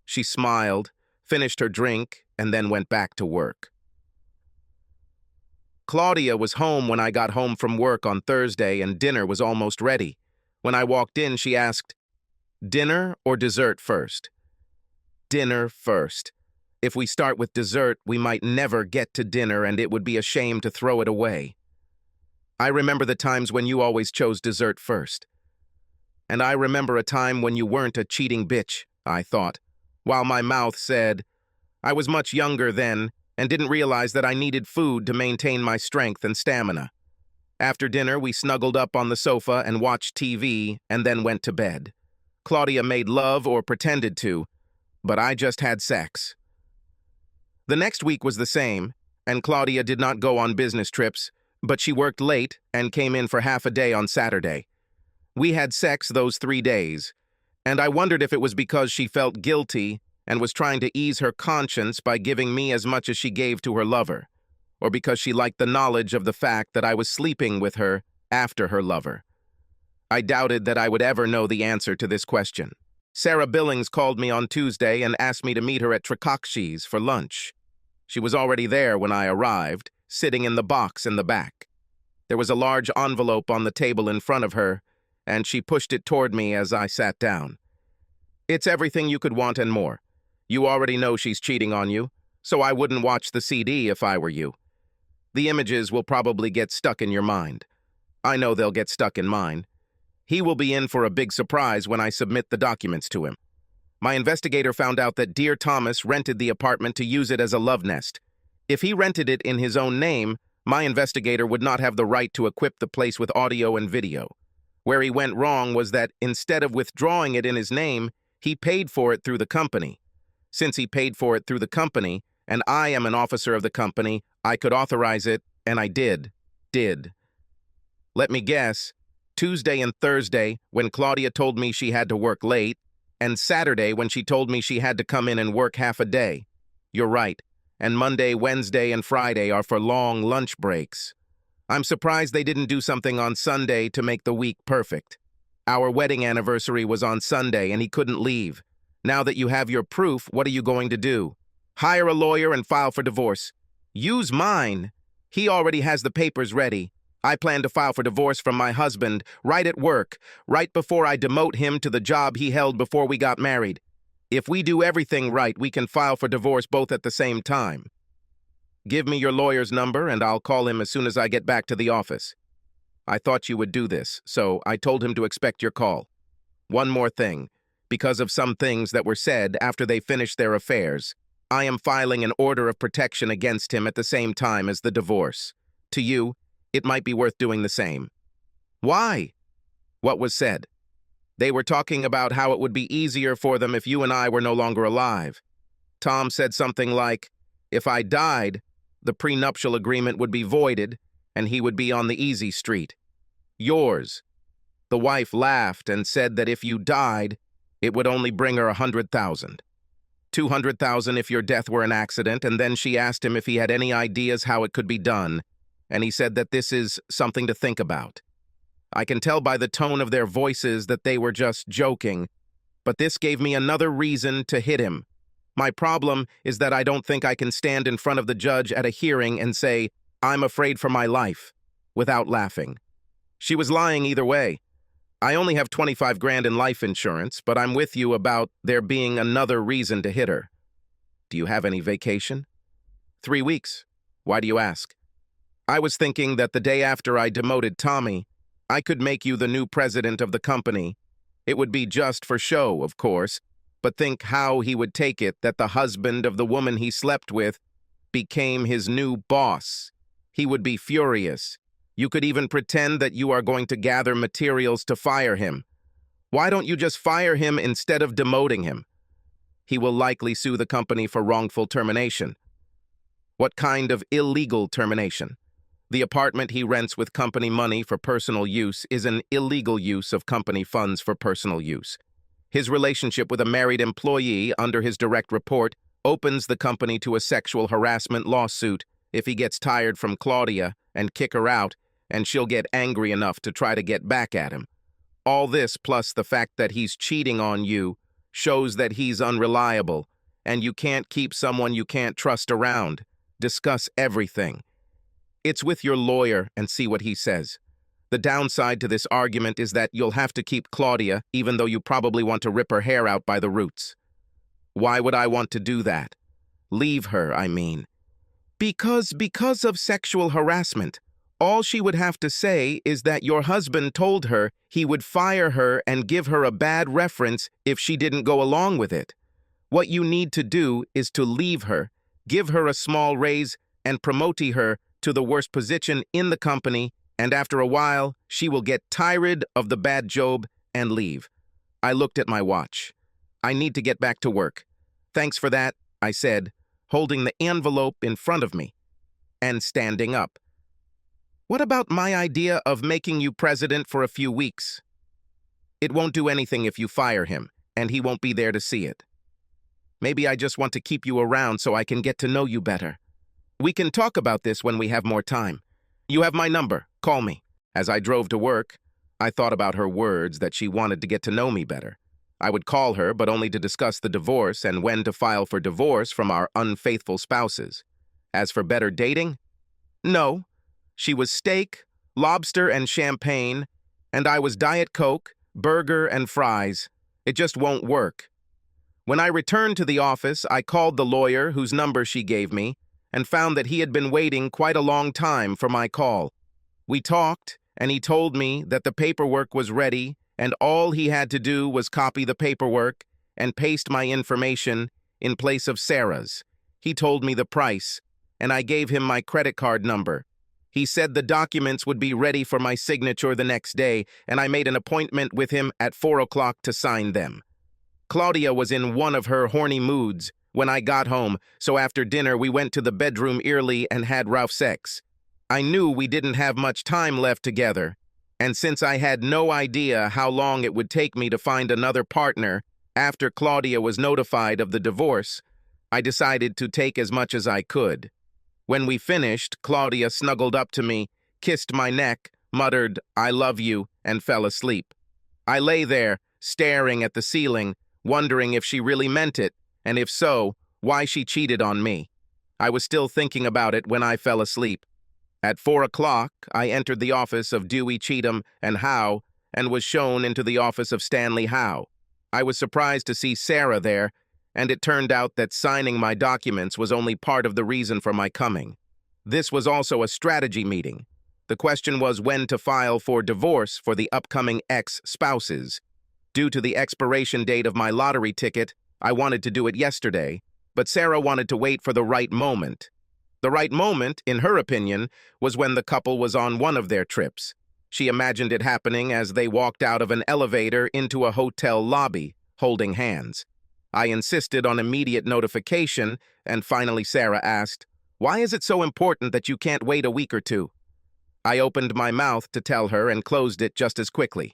She smiled, finished her drink, and then went back to work. Claudia was home when I got home from work on Thursday and dinner was almost ready. When I walked in, she asked, "Dinner or dessert first?" Dinner first. If we start with dessert, we might never get to dinner and it would be a shame to throw it away. I remember the times when you always chose dessert first. And I remember a time when you weren't a cheating bitch, I thought, while my mouth said, I was much younger then and didn't realize that I needed food to maintain my strength and stamina. After dinner, we snuggled up on the sofa and watched TV and then went to bed. Claudia made love or pretended to, but I just had sex. The next week was the same, and Claudia did not go on business trips, but she worked late and came in for half a day on Saturday. We had sex those 3 days, and I wondered if it was because she felt guilty and was trying to ease her conscience by giving me as much as she gave to her lover, or because she liked the knowledge of the fact that I was sleeping with her after her lover. I doubted that I would ever know the answer to this question. Sarah Billings called me on Tuesday and asked me to meet her at Trikakshi's for lunch. She was already there when I arrived, sitting in the box in the back. There was a large envelope on the table in front of her, and she pushed it toward me as I sat down. It's everything you could want and more. You already know she's cheating on you, so I wouldn't watch the CD if I were you. The images will probably get stuck in your mind. I know they'll get stuck in mine. He will be in for a big surprise when I submit the documents to him. My investigator found out that Dear Thomas rented the apartment to use it as a love nest. If he rented it in his own name, my investigator would not have the right to equip the place with audio and video. Where he went wrong was that instead of withdrawing it in his name, he paid for it through the company. Since he paid for it through the company, and I am an officer of the company, I could authorize it, and I did. Let me guess, Tuesday and Thursday when Claudia told me she had to work late, and Saturday when she told me she had to come in and work half a day. You're right, and Monday, Wednesday, and Friday are for long lunch breaks. I'm surprised they didn't do something on Sunday to make the week perfect. Our wedding anniversary was on Sunday and he couldn't leave. Now that you have your proof, what are you going to do? Hire a lawyer and file for divorce. Use mine. He already has the papers ready. I plan to file for divorce from my husband right at work, right before I demote him to the job he held before we got married. If we do everything right, we can file for divorce both at the same time. Give me your lawyer's number and I'll call him as soon as I get back to the office. I thought you would do this, so I told him to expect your call. One more thing. Because of some things that were said after they finished their affairs, I am filing an order of protection against him at the same time as the divorce. To you, it might be worth doing the same. Why? What was said? They were talking about how it would be easier for them if you and I were no longer alive. Tom said something like, if I died, the prenuptial agreement would be voided and he would be on the easy street. Yours. The wife laughed and said that if you died, it would only bring her 100,000. 200,000 if your death were an accident, and then she asked him if he had any ideas how it could be done, and he said that this is something to think about. I can tell by the tone of their voices that they were just joking, but this gave me another reason to hit him. My problem is that I don't think I can stand in front of the judge at a hearing and say, I'm afraid for my life, without laughing. She was lying either way. I only have 25 grand in life insurance, but I'm with you about there being another reason to hit her. Do you have any vacation? 3 weeks. Why do you ask? I was thinking that the day after I demoted Tommy, I could make you the new president of the company. It would be just for show, of course, but think how he would take it that the husband of the woman he slept with became his new boss. He would be furious. You could even pretend that you are going to gather materials to fire him. Why don't you just fire him instead of demoting him? He will likely sue the company for wrongful termination. What kind of illegal termination? The apartment he rents with company money for personal use is an illegal use of company funds for personal use. His relationship with a married employee under his direct report opens the company to a sexual harassment lawsuit if he gets tired from Claudia and kick her out, and she'll get angry enough to try to get back at him. All this, plus the fact that he's cheating on you, shows that he's unreliable, and you can't keep someone you can't trust around. Discuss everything. It's with your lawyer and see what he says. The downside to this argument is that you'll have to keep Claudia, even though you probably want to rip her hair out by the roots. Why would I want to do that? Leave her, I mean. Because of sexual harassment. All she would have to say is that your husband told her he would fire her and give her a bad reference if she didn't go along with it. What you need to do is to leave her, give her a small raise, and promote her to the worst position in the company, and after a while, she will get tired of the bad job and leave. I looked at my watch. I need to get back to work. Thanks for that, I said, holding the envelope in front of me and standing up. What about my idea of making you president for a few weeks? It won't do anything if you fire him, and he won't be there to see it. Maybe I just want to keep you around so I can get to know you better. We can talk about this when we have more time. You have my number. Call me. As I drove to work, I thought about her words that she wanted to get to know me better. I would call her, but only to discuss the divorce and when to file for divorce from our unfaithful spouses. As for better dating, no. She was steak, lobster, and champagne, and I was Diet Coke, burger, and fries. It just won't work. When I returned to the office, I called the lawyer whose number she gave me and found that he had been waiting quite a long time for my call. We talked, and he told me that the paperwork was ready and all he had to do was copy the paperwork and paste my information in place of Sarah's. He told me the price, and I gave him my credit card number. He said the documents would be ready for my signature the next day, and I made an appointment with him at 4 o'clock to sign them. Claudia was in one of her horny moods when I got home, so after dinner we went to the bedroom early and had rough sex. I knew we didn't have much time left together, and since I had no idea how long it would take me to find another partner after Claudia was notified of the divorce, I decided to take as much as I could. When we finished, Claudia snuggled up to me, kissed my neck, muttered, "I love you," and fell asleep. I lay there, staring at the ceiling, wondering if she really meant it, and if so, why she cheated on me. I was still thinking about it when I fell asleep. At 4 o'clock, I entered the office of Dewey, Cheatham, and Howe, and was shown into the office of Stanley Howe. I was surprised to see Sarah there, and it turned out that signing my documents was only part of the reason for my coming. This was also a strategy meeting. The question was when to file for divorce for the upcoming ex-spouses. Due to the expiration date of my lottery ticket, I wanted to do it yesterday, but Sarah wanted to wait for the right moment. The right moment, in her opinion, was when the couple was on one of their trips. She imagined it happening as they walked out of an elevator into a hotel lobby, holding hands. I insisted on immediate notification, and finally Sarah asked, "Why is it so important that you can't wait a week or two?" I opened my mouth to tell her and closed it just as quickly.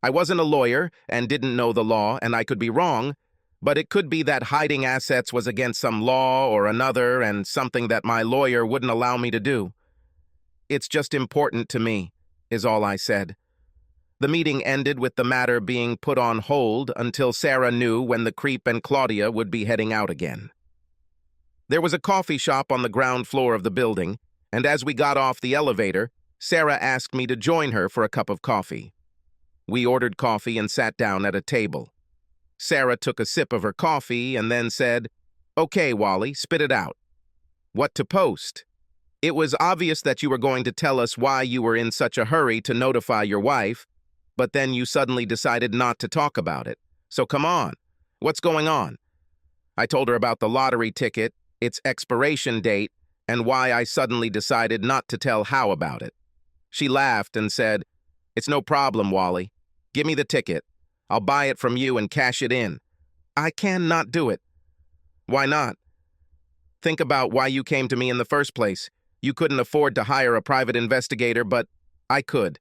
I wasn't a lawyer and didn't know the law, and I could be wrong, but it could be that hiding assets was against some law or another and something that my lawyer wouldn't allow me to do. "It's just important to me," is all I said. The meeting ended with the matter being put on hold until Sarah knew when the creep and Claudia would be heading out again. There was a coffee shop on the ground floor of the building, and as we got off the elevator, Sarah asked me to join her for a cup of coffee. We ordered coffee and sat down at a table. Sarah took a sip of her coffee and then said, "Okay, Wally, spit it out." "What to post?" "It was obvious that you were going to tell us why you were in such a hurry to notify your wife, but then you suddenly decided not to talk about it. So come on, what's going on?" I told her about the lottery ticket, its expiration date, and why I suddenly decided not to tell Howe about it. She laughed and said, "It's no problem, Wally. Give me the ticket. I'll buy it from you and cash it in." "I cannot do it." "Why not?" "Think about why you came to me in the first place. You couldn't afford to hire a private investigator, but I could.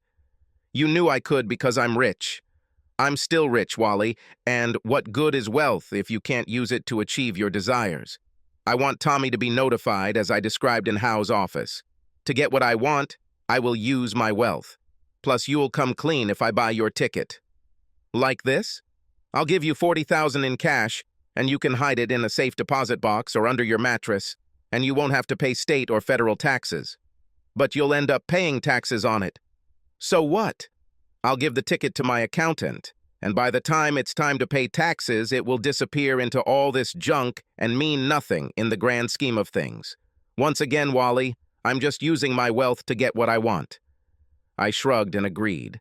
You knew I could because I'm rich. I'm still rich, Wally, and what good is wealth if you can't use it to achieve your desires? I want Tommy to be notified, as I described in Howe's office. To get what I want, I will use my wealth. Plus, you'll come clean if I buy your ticket." "Like this? I'll give you $40,000 in cash, and you can hide it in a safe deposit box or under your mattress, and you won't have to pay state or federal taxes. But you'll end up paying taxes on it. So what? I'll give the ticket to my accountant, and by the time it's time to pay taxes, it will disappear into all this junk and mean nothing in the grand scheme of things. Once again, Wally, I'm just using my wealth to get what I want." I shrugged and agreed.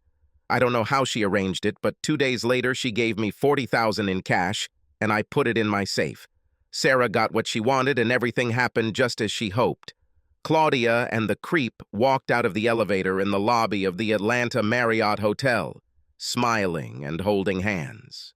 I don't know how she arranged it, but 2 days later she gave me $40,000 in cash, and I put it in my safe. Sarah got what she wanted, and everything happened just as she hoped. Claudia and the creep walked out of the elevator in the lobby of the Atlanta Marriott Hotel, smiling and holding hands.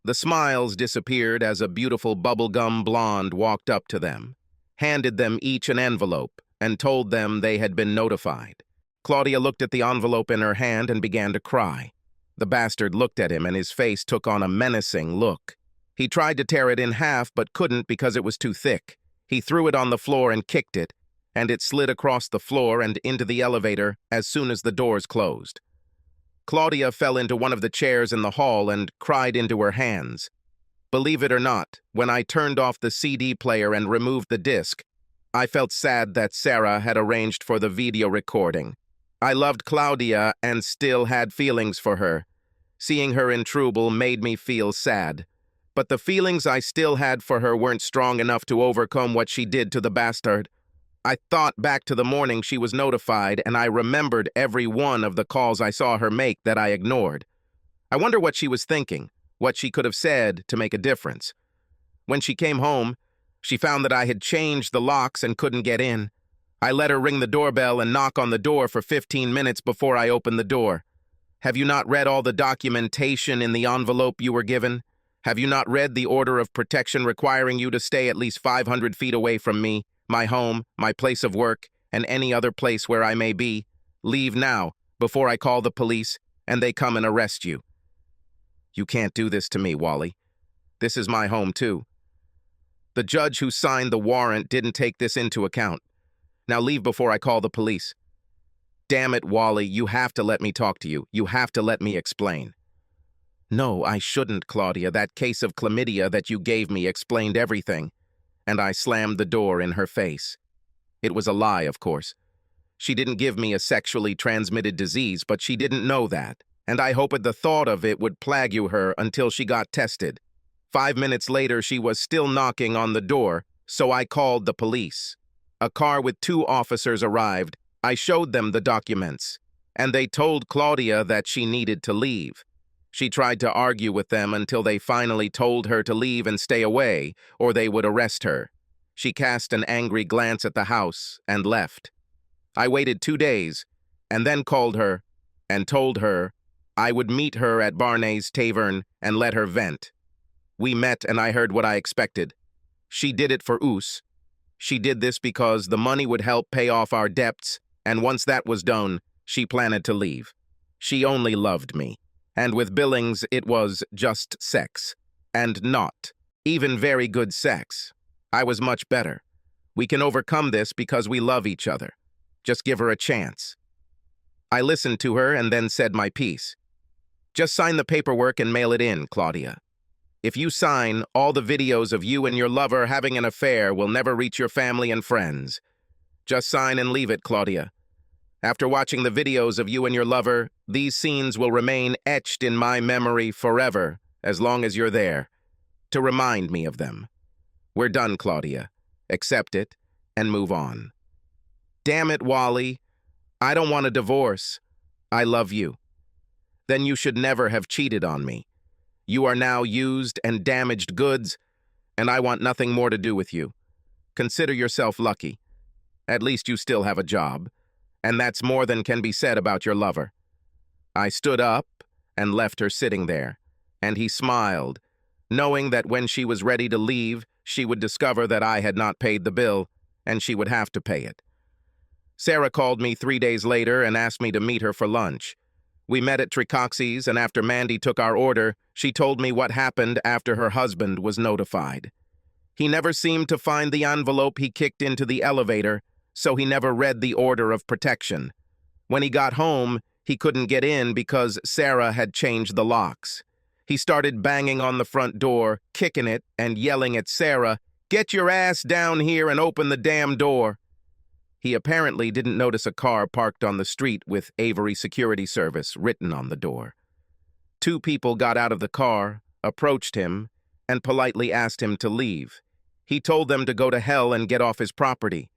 The smiles disappeared as a beautiful bubblegum blonde walked up to them, handed them each an envelope, and told them they had been notified. Claudia looked at the envelope in her hand and began to cry. The bastard looked at him and his face took on a menacing look. He tried to tear it in half but couldn't because it was too thick. He threw it on the floor and kicked it, and it slid across the floor and into the elevator as soon as the doors closed. Claudia fell into one of the chairs in the hall and cried into her hands. Believe it or not, when I turned off the CD player and removed the disc, I felt sad that Sarah had arranged for the video recording. I loved Claudia and still had feelings for her. Seeing her in trouble made me feel sad. But the feelings I still had for her weren't strong enough to overcome what she did to the bastard. I thought back to the morning she was notified, and I remembered every one of the calls I saw her make that I ignored. I wonder what she was thinking, what she could have said to make a difference. When she came home, she found that I had changed the locks and couldn't get in. I let her ring the doorbell and knock on the door for 15 minutes before I opened the door. Have you not read all the documentation in the envelope you were given? Have you not read the order of protection requiring you to stay at least 500 feet away from me, my home, my place of work, and any other place where I may be? Leave now, before I call the police, and they come and arrest you. You can't do this to me, Wally. This is my home, too. The judge who signed the warrant didn't take this into account. Now leave before I call the police. Damn it, Wally, you have to let me talk to you. You have to let me explain. No, I shouldn't, Claudia. That case of chlamydia that you gave me explained everything. And I slammed the door in her face. It was a lie, of course. She didn't give me a sexually transmitted disease, but she didn't know that. And I hoped the thought of it would plague her until she got tested. 5 minutes later, she was still knocking on the door, so I called the police. A car with 2 officers arrived. I showed them the documents, and they told Claudia that she needed to leave. She tried to argue with them until they finally told her to leave and stay away, or they would arrest her. She cast an angry glance at the house and left. I waited 2 days, and then called her and told her I would meet her at Barney's Tavern and let her vent. We met and I heard what I expected. She did it for us. She did this because the money would help pay off our debts, and once that was done, she planned to leave. She only loved me, and with Billings it was just sex, and not even very good sex. I was much better. We can overcome this because we love each other. Just give her a chance. I listened to her and then said my piece. Just sign the paperwork and mail it in, Claudia. If you sign, all the videos of you and your lover having an affair will never reach your family and friends. Just sign and leave it, Claudia. After watching the videos of you and your lover, these scenes will remain etched in my memory forever, as long as you're there, to remind me of them. We're done, Claudia. Accept it and move on. Damn it, Wally. I don't want a divorce. I love you. Then you should never have cheated on me. You are now used and damaged goods, and I want nothing more to do with you. Consider yourself lucky. At least you still have a job, and that's more than can be said about your lover. I stood up and left her sitting there, and he smiled, knowing that when she was ready to leave, she would discover that I had not paid the bill, and she would have to pay it. Sarah called me 3 days later and asked me to meet her for lunch. We met at Tricoxi's, and after Mandy took our order, she told me what happened after her husband was notified. He never seemed to find the envelope he kicked into the elevator, so he never read the order of protection. When he got home, he couldn't get in because Sarah had changed the locks. He started banging on the front door, kicking it, and yelling at Sarah, "Get your ass down here and open the damn door." He apparently didn't notice a car parked on the street with Avery Security Service written on the door. 2 people got out of the car, approached him, and politely asked him to leave. He told them to go to hell and get off his property.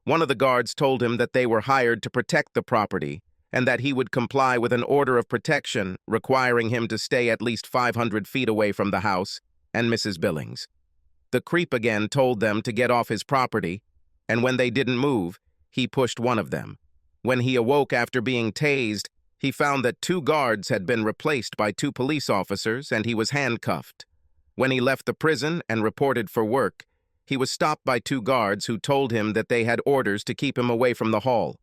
One of the guards told him that they were hired to protect the property and that he would comply with an order of protection requiring him to stay at least 500 feet away from the house and Mrs. Billings. The creep again told them to get off his property, and when they didn't move, he pushed one of them. When he awoke after being tased, he found that 2 guards had been replaced by 2 police officers, and he was handcuffed. When he left the prison and reported for work, he was stopped by 2 guards who told him that they had orders to keep him away from the hall.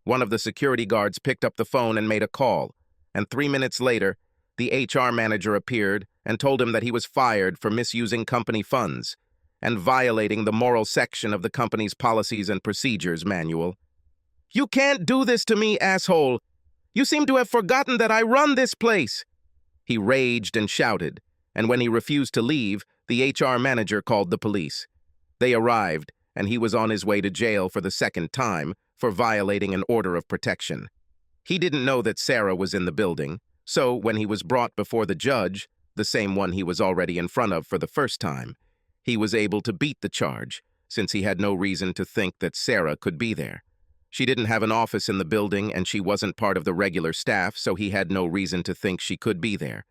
One of the security guards picked up the phone and made a call, and 3 minutes later, the HR manager appeared and told him that he was fired for misusing company funds and violating the moral section of the company's policies and procedures manual. "You can't do this to me, asshole! You seem to have forgotten that I run this place." He raged and shouted, and when he refused to leave, the HR manager called the police. They arrived, and he was on his way to jail for the second time for violating an order of protection. He didn't know that Sarah was in the building, so when he was brought before the judge, the same one he was already in front of for the first time, he was able to beat the charge, since he had no reason to think that Sarah could be there. She didn't have an office in the building, and she wasn't part of the regular staff, so he had no reason to think she could be there.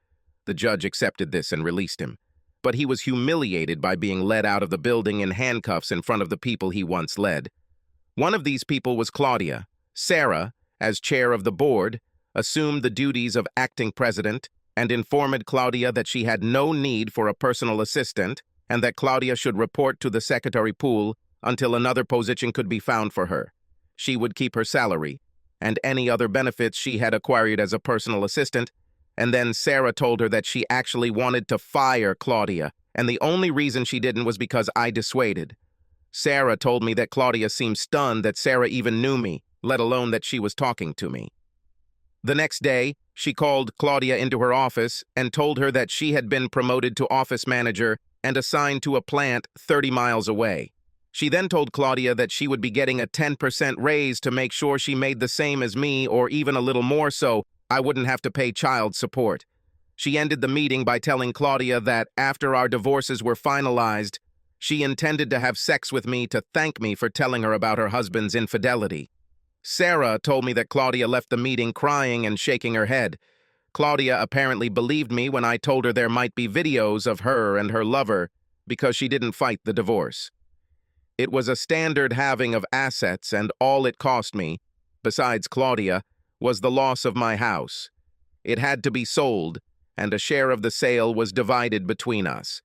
The judge accepted this and released him. But he was humiliated by being led out of the building in handcuffs in front of the people he once led. One of these people was Claudia. Sarah, as chair of the board, assumed the duties of acting president and informed Claudia that she had no need for a personal assistant and that Claudia should report to the secretary pool until another position could be found for her. She would keep her salary and any other benefits she had acquired as a personal assistant, and then Sarah told her that she actually wanted to fire Claudia, and the only reason she didn't was because I dissuaded. Sarah told me that Claudia seemed stunned that Sarah even knew me, let alone that she was talking to me. The next day, she called Claudia into her office and told her that she had been promoted to office manager and assigned to a plant 30 miles away. She then told Claudia that she would be getting a 10% raise to make sure she made the same as me or even a little more so I wouldn't have to pay child support. She ended the meeting by telling Claudia that after our divorces were finalized, she intended to have sex with me to thank me for telling her about her husband's infidelity. Sarah told me that Claudia left the meeting crying and shaking her head. Claudia apparently believed me when I told her there might be videos of her and her lover because she didn't fight the divorce. It was a standard halving of assets, and all it cost me, besides Claudia, was the loss of my house. It had to be sold, and a share of the sale was divided between us.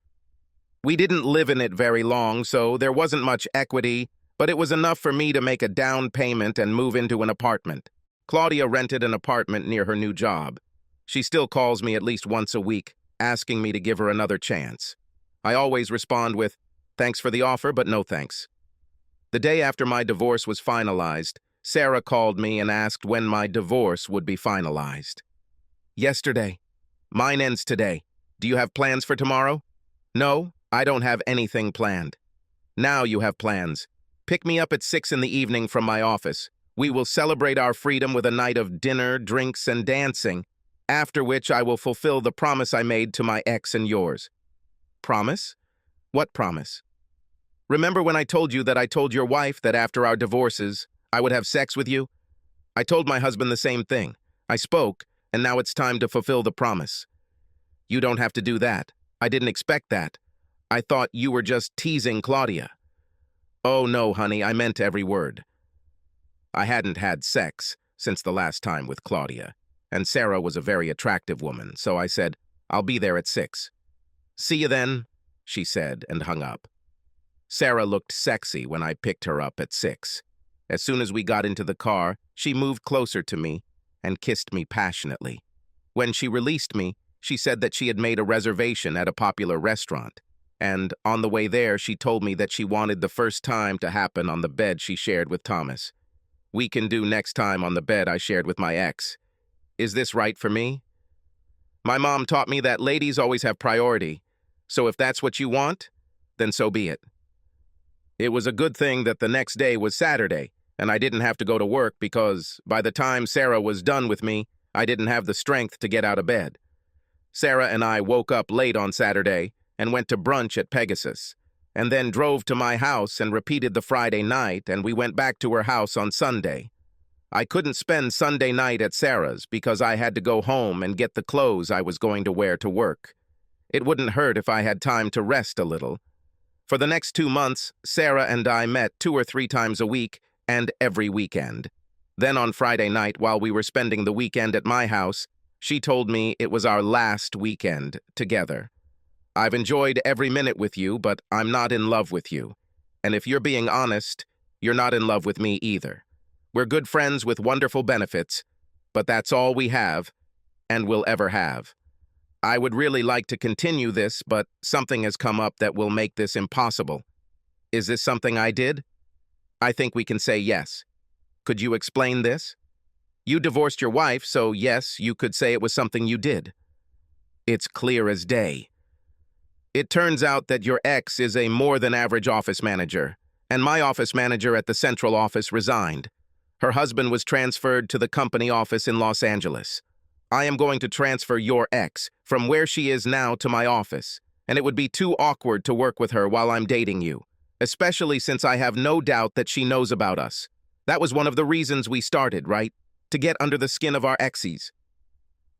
We didn't live in it very long, so there wasn't much equity, but it was enough for me to make a down payment and move into an apartment. Claudia rented an apartment near her new job. She still calls me at least once a week, asking me to give her another chance. I always respond with, "Thanks for the offer, but no thanks." The day after my divorce was finalized, Sarah called me and asked when my divorce would be finalized. "Yesterday. Mine ends today. Do you have plans for tomorrow?" "No, I don't have anything planned." "Now you have plans. Pick me up at 6 in the evening from my office. We will celebrate our freedom with a night of dinner, drinks, and dancing, after which I will fulfill the promise I made to my ex and yours." "Promise? What promise?" "Remember when I told you that I told your wife that after our divorces, I would have sex with you? I told my husband the same thing. I spoke, and now it's time to fulfill the promise." "You don't have to do that. I didn't expect that. I thought you were just teasing Claudia." "Oh no, honey, I meant every word." I hadn't had sex since the last time with Claudia, and Sarah was a very attractive woman, so I said, "I'll be there at 6. "See you then," she said, and hung up. Sarah looked sexy when I picked her up at 6. As soon as we got into the car, she moved closer to me and kissed me passionately. When she released me, she said that she had made a reservation at a popular restaurant, and on the way there, she told me that she wanted the first time to happen on the bed she shared with Thomas. "We can do next time on the bed I shared with my ex. Is this right for me?" "My mom taught me that ladies always have priority, so if that's what you want, then so be it." It was a good thing that the next day was Saturday, and I didn't have to go to work because by the time Sarah was done with me, I didn't have the strength to get out of bed. Sarah and I woke up late on Saturday and went to brunch at Pegasus, and then drove to my house and repeated the Friday night, and we went back to her house on Sunday. I couldn't spend Sunday night at Sarah's because I had to go home and get the clothes I was going to wear to work. It wouldn't hurt if I had time to rest a little. For the next 2 months, Sarah and I met 2 or 3 times a week and every weekend. Then on Friday night, while we were spending the weekend at my house, she told me it was our last weekend together. "I've enjoyed every minute with you, but I'm not in love with you. And if you're being honest, you're not in love with me either. We're good friends with wonderful benefits, but that's all we have and will ever have. I would really like to continue this, but something has come up that will make this impossible. Is this something I did?" "I think we can say yes. Could you explain this?" You divorced your wife, so yes, you could say it was something you did. It's clear as day. It turns out that your ex is a more-than-average office manager, and my office manager at the central office resigned. Her husband was transferred to the company office in Los Angeles. I am going to transfer your ex from where she is now to my office, and it would be too awkward to work with her while I'm dating you, especially since I have no doubt that she knows about us. That was one of the reasons we started, right? To get under the skin of our exes.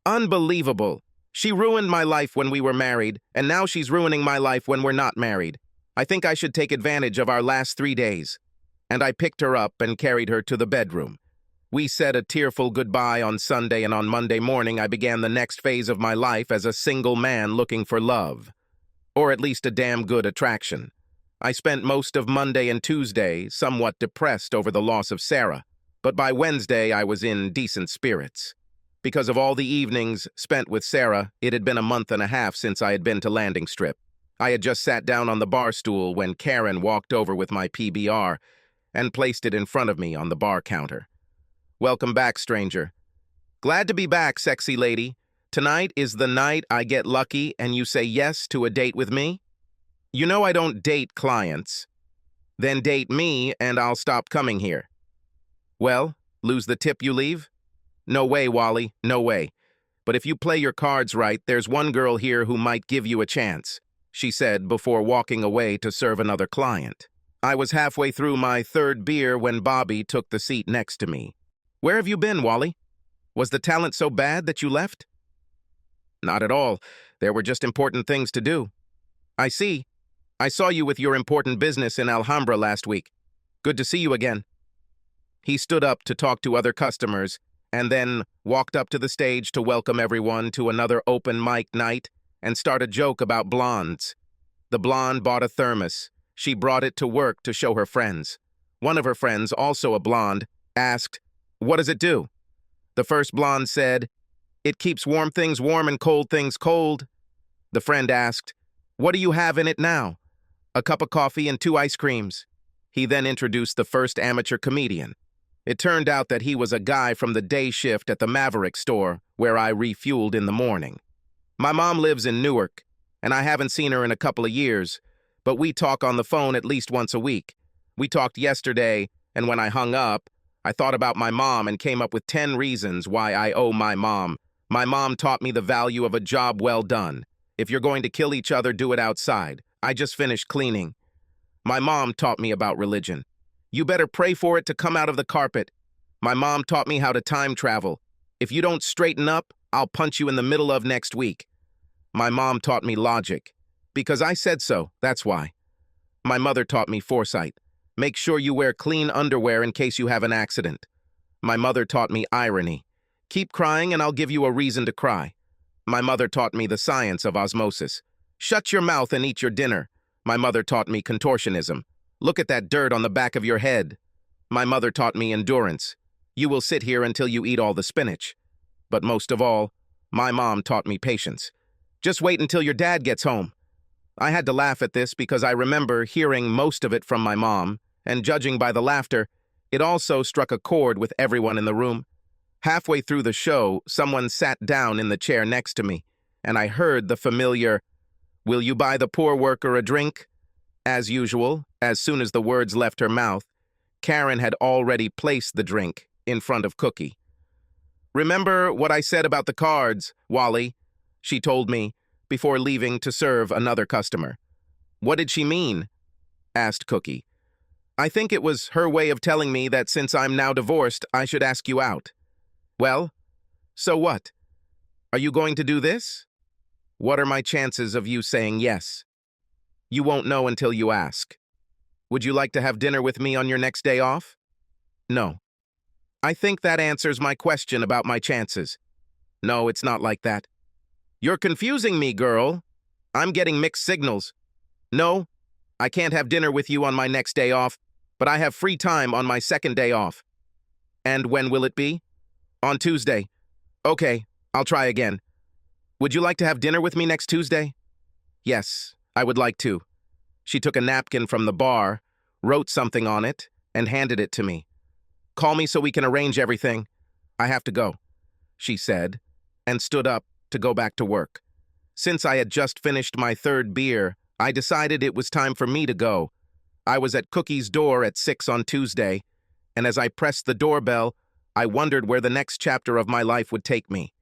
Unbelievable. She ruined my life when we were married, and now she's ruining my life when we're not married. I think I should take advantage of our last 3 days. And I picked her up and carried her to the bedroom. We said a tearful goodbye on Sunday, and on Monday morning I began the next phase of my life as a single man looking for love. Or at least a damn good attraction. I spent most of Monday and Tuesday somewhat depressed over the loss of Sarah, but by Wednesday I was in decent spirits. Because of all the evenings spent with Sarah, it had been a month and a half since I had been to Landing Strip. I had just sat down on the bar stool when Karen walked over with my PBR and placed it in front of me on the bar counter. Welcome back, stranger. Glad to be back, sexy lady. Tonight is the night I get lucky and you say yes to a date with me? You know I don't date clients. Then date me and I'll stop coming here. Well, lose the tip you leave? No way, Wally, no way. But if you play your cards right, there's one girl here who might give you a chance, she said before walking away to serve another client. I was halfway through my third beer when Bobby took the seat next to me. Where have you been, Wally? Was the talent so bad that you left? Not at all. There were just important things to do. I see. I saw you with your important business in Alhambra last week. Good to see you again. He stood up to talk to other customers and then walked up to the stage to welcome everyone to another open mic night and start a joke about blondes. The blonde bought a thermos. She brought it to work to show her friends. One of her friends, also a blonde, asked, "What does it do?" The first blonde said, "It keeps warm things warm and cold things cold." The friend asked, "What do you have in it now?" "A cup of coffee and 2 ice creams." He then introduced the first amateur comedian. It turned out that he was a guy from the day shift at the Maverick store, where I refueled in the morning. My mom lives in Newark, and I haven't seen her in a couple of years, but we talk on the phone at least once a week. We talked yesterday, and when I hung up, I thought about my mom and came up with 10 reasons why I owe my mom. My mom taught me the value of a job well done. If you're going to kill each other, do it outside. I just finished cleaning. My mom taught me about religion. You better pray for it to come out of the carpet. My mom taught me how to time travel. If you don't straighten up, I'll punch you in the middle of next week. My mom taught me logic. Because I said so, that's why. My mother taught me foresight. Make sure you wear clean underwear in case you have an accident. My mother taught me irony. Keep crying and I'll give you a reason to cry. My mother taught me the science of osmosis. Shut your mouth and eat your dinner. My mother taught me contortionism. Look at that dirt on the back of your head. My mother taught me endurance. You will sit here until you eat all the spinach. But most of all, my mom taught me patience. Just wait until your dad gets home. I had to laugh at this because I remember hearing most of it from my mom, and judging by the laughter, it also struck a chord with everyone in the room. Halfway through the show, someone sat down in the chair next to me, and I heard the familiar, "Will you buy the poor worker a drink?" As usual, as soon as the words left her mouth, Karen had already placed the drink in front of Cookie. "Remember what I said about the cards, Wally," she told me before leaving to serve another customer. "What did she mean?" asked Cookie. "I think it was her way of telling me that since I'm now divorced, I should ask you out." "Well, so what? Are you going to do this?" "What are my chances of you saying yes?" "You won't know until you ask." "Would you like to have dinner with me on your next day off?" "No." "I think that answers my question about my chances." "No, it's not like that." "You're confusing me, girl. I'm getting mixed signals." "No, I can't have dinner with you on my next day off, but I have free time on my second day off." "And when will it be?" "On Tuesday." "Okay, I'll try again." "Would you like to have dinner with me next Tuesday?" "Yes, I would like to." She took a napkin from the bar, wrote something on it, and handed it to me. "Call me so we can arrange everything." "I have to go," she said, and stood up to go back to work. Since I had just finished my third beer, I decided it was time for me to go. I was at Cookie's door at 6 on Tuesday, and as I pressed the doorbell, I wondered where the next chapter of my life would take me.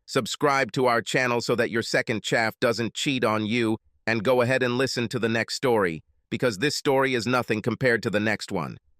Subscribe to our channel so that your second chaff doesn't cheat on you, and go ahead and listen to the next story, because this story is nothing compared to the next one.